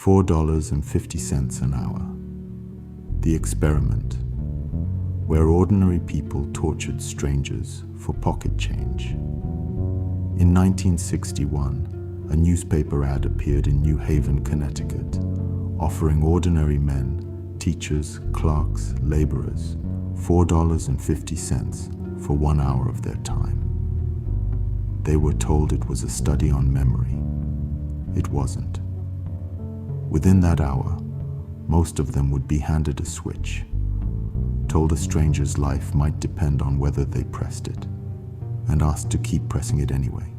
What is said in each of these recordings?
$4.50 an hour. The experiment, where ordinary people tortured strangers for pocket change. In 1961, a newspaper ad appeared in New Haven, Connecticut, offering ordinary men, teachers, clerks, laborers, $4.50 for 1 hour of their time. They were told it was a study on memory. It wasn't. Within that hour, most of them would be handed a switch, told a stranger's life might depend on whether they pressed it, and asked to keep pressing it anyway,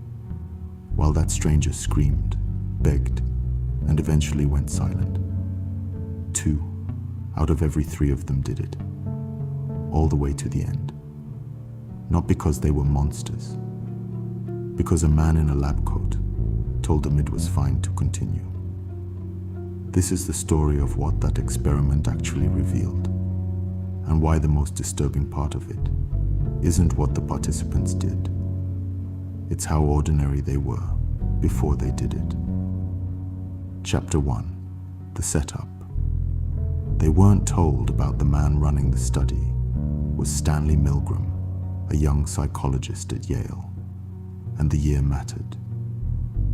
while that stranger screamed, begged, and eventually went silent. 2 out of every 3 of them did it, all the way to the end. Not because they were monsters, because a man in a lab coat told them it was fine to continue. This is the story of what that experiment actually revealed, and why the most disturbing part of it isn't what the participants did. It's how ordinary they were before they did it. Chapter 1. The setup. They weren't told about the man running the study was Stanley Milgram, a young psychologist at Yale, and the year mattered.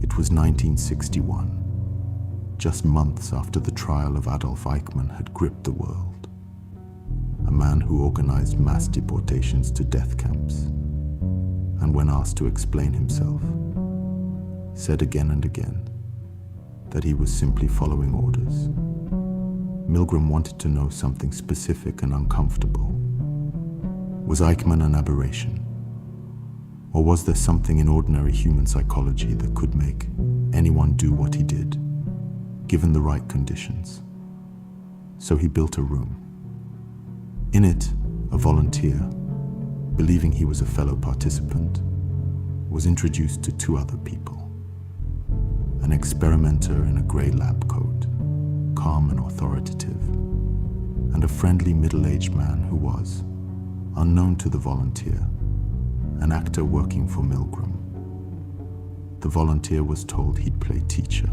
It was 1961, just months after the trial of Adolf Eichmann had gripped the world. A man who organized mass deportations to death camps, and when asked to explain himself, said again and again that he was simply following orders. Milgram wanted to know something specific and uncomfortable. Was Eichmann an aberration? Or was there something in ordinary human psychology that could make anyone do what he did, given the right conditions? So he built a room. In it, a volunteer, believing he was a fellow participant, was introduced to 2 other people. An experimenter in a grey lab coat, calm and authoritative, and a friendly middle-aged man who was, unknown to the volunteer, an actor working for Milgram. The volunteer was told he'd play teacher.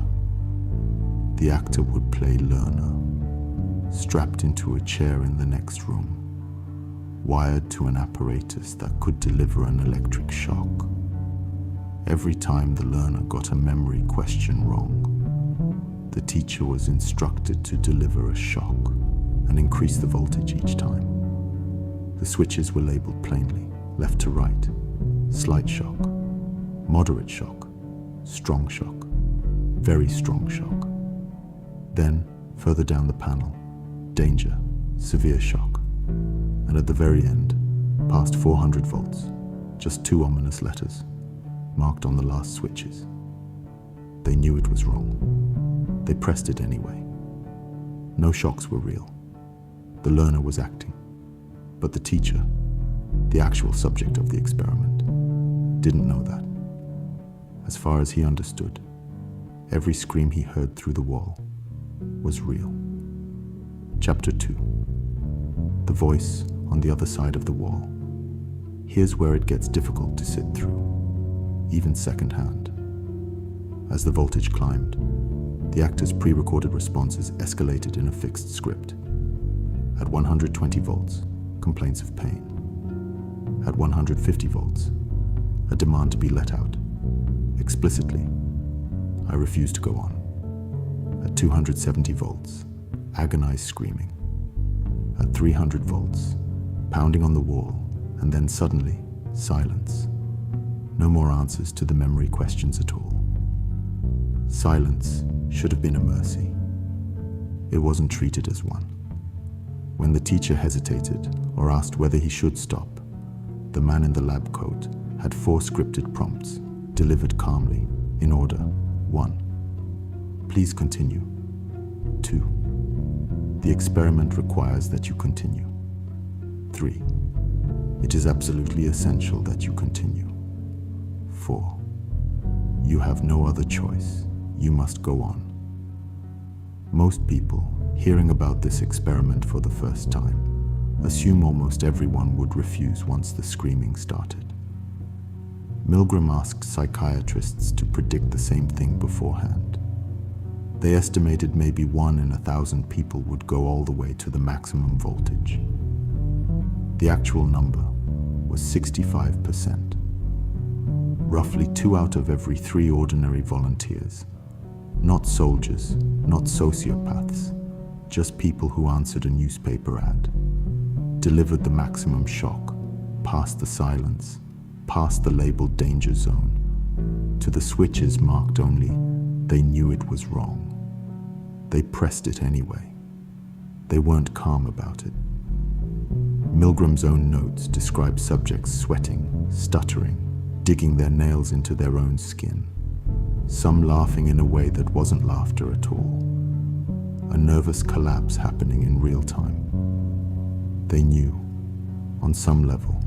The actor would play learner, strapped into a chair in the next room, wired to an apparatus that could deliver an electric shock. Every time the learner got a memory question wrong, the teacher was instructed to deliver a shock and increase the voltage each time. The switches were labeled plainly, left to right, slight shock, moderate shock, strong shock, very strong shock. Then, further down the panel, danger, severe shock, and at the very end, past 400 volts, just 2 ominous letters, marked on the last switches. They knew it was wrong. They pressed it anyway. No shocks were real. The learner was acting. But the teacher, the actual subject of the experiment, didn't know that. As far as he understood, every scream he heard through the wall was real. Chapter 2. The voice on the other side of the wall. Here's where it gets difficult to sit through, even secondhand. As the voltage climbed, the actor's pre-recorded responses escalated in a fixed script. At 120 volts, complaints of pain. At 150 volts, a demand to be let out. Explicitly, I refuse to go on. At 270 volts, agonized screaming. At 300 volts, pounding on the wall, and then suddenly, silence. No more answers to the memory questions at all. Silence should have been a mercy. It wasn't treated as one. When the teacher hesitated or asked whether he should stop, the man in the lab coat had 4 scripted prompts, delivered calmly, in order. 1. Please continue. 2. The experiment requires that you continue. 3. It is absolutely essential that you continue. 4. You have no other choice. You must go on. Most people, hearing about this experiment for the first time, assume almost everyone would refuse once the screaming started. Milgram asked psychiatrists to predict the same thing beforehand. They estimated maybe 1 in 1,000 people would go all the way to the maximum voltage. The actual number was 65%. Roughly 2 out of every 3 ordinary volunteers, not soldiers, not sociopaths, just people who answered a newspaper ad, delivered the maximum shock, past the silence, past the labeled danger zone, to the switches marked only, they knew it was wrong. They pressed it anyway. They weren't calm about it. Milgram's own notes describe subjects sweating, stuttering, digging their nails into their own skin, some laughing in a way that wasn't laughter at all, a nervous collapse happening in real time. They knew, on some level,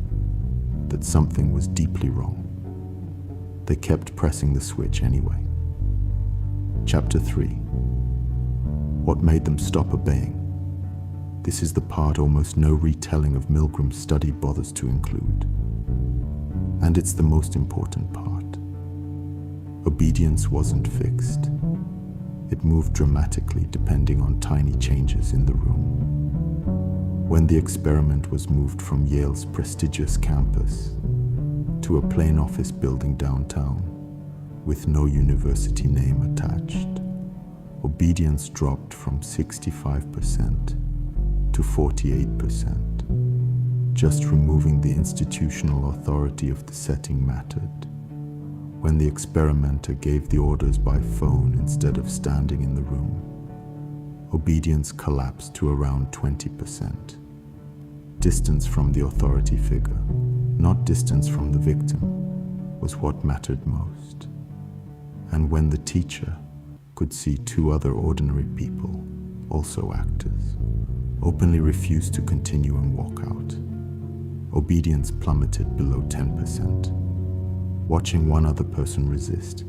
that something was deeply wrong. They kept pressing the switch anyway. Chapter 3. What made them stop obeying? This is the part almost no retelling of Milgram's study bothers to include. And it's the most important part. Obedience wasn't fixed. It moved dramatically depending on tiny changes in the room. When the experiment was moved from Yale's prestigious campus to a plain office building downtown with no university name attached, obedience dropped from 65% to 48%. Just removing the institutional authority of the setting mattered. When the experimenter gave the orders by phone instead of standing in the room, obedience collapsed to around 20%. Distance from the authority figure, not distance from the victim, was what mattered most. And when the teacher could see 2 other ordinary people, also actors, openly refused to continue and walk out, obedience plummeted below 10%. Watching one other person resist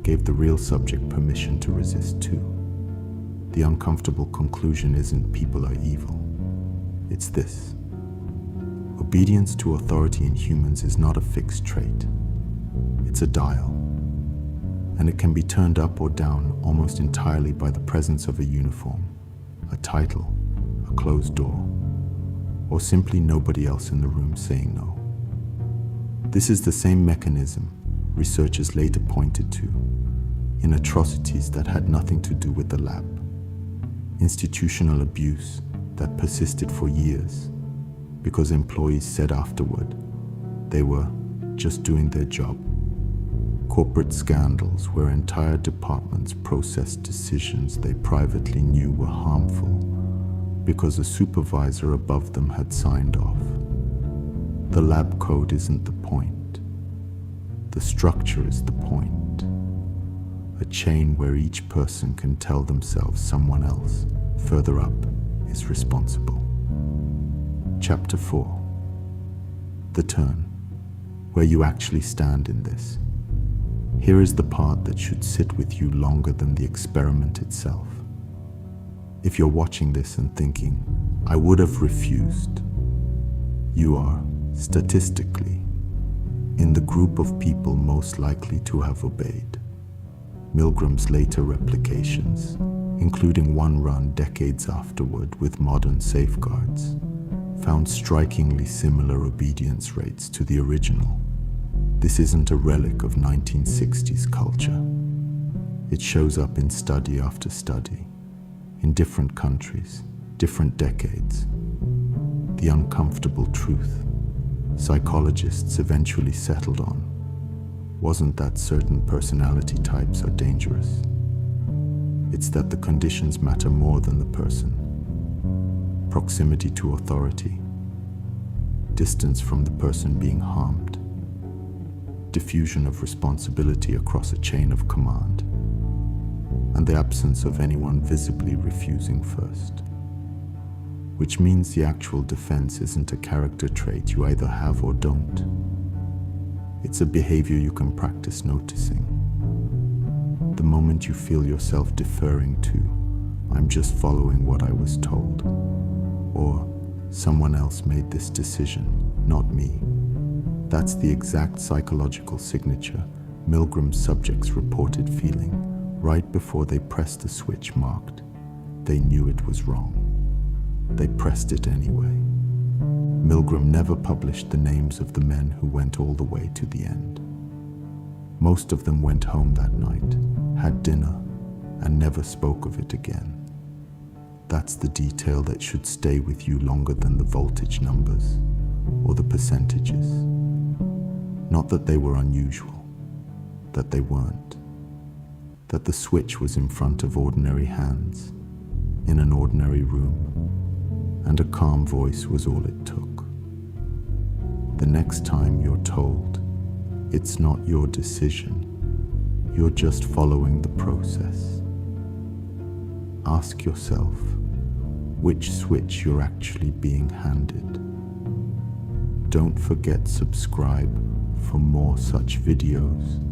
gave the real subject permission to resist too. The uncomfortable conclusion isn't people are evil. It's this. Obedience to authority in humans is not a fixed trait. It's a dial. And it can be turned up or down almost entirely by the presence of a uniform, a title, a closed door, or simply nobody else in the room saying no. This is the same mechanism researchers later pointed to in atrocities that had nothing to do with the lab, institutional abuse that persisted for years because employees said afterward they were just doing their job, corporate scandals where entire departments processed decisions they privately knew were harmful because a supervisor above them had signed off. The lab code isn't the point. The structure is the point. A chain where each person can tell themselves someone else, further up, is responsible. Chapter 4. The turn, where you actually stand in this. Here is the part that should sit with you longer than the experiment itself. If you're watching this and thinking, I would have refused, you are, statistically, in the group of people most likely to have obeyed. Milgram's later replications, including one run decades afterward with modern safeguards, found strikingly similar obedience rates to the original. This isn't a relic of 1960s culture. It shows up in study after study, in different countries, different decades. The uncomfortable truth psychologists eventually settled on wasn't that certain personality types are dangerous. It's that the conditions matter more than the person. Proximity to authority, distance from the person being harmed, diffusion of responsibility across a chain of command, and the absence of anyone visibly refusing first. Which means the actual defense isn't a character trait you either have or don't. It's a behavior you can practice noticing. The moment you feel yourself deferring to, I'm just following what I was told, or someone else made this decision, not me. That's the exact psychological signature Milgram's subjects reported feeling Right before they pressed the switch marked, they knew it was wrong. They pressed it anyway. Milgram never published the names of the men who went all the way to the end. Most of them went home that night, had dinner, and never spoke of it again. That's the detail that should stay with you longer than the voltage numbers or the percentages. Not that they were unusual, that they weren't. That the switch was in front of ordinary hands, in an ordinary room, and a calm voice was all it took. The next time you're told it's not your decision, you're just following the process. Ask yourself which switch you're actually being handed. Don't forget subscribe for more such videos.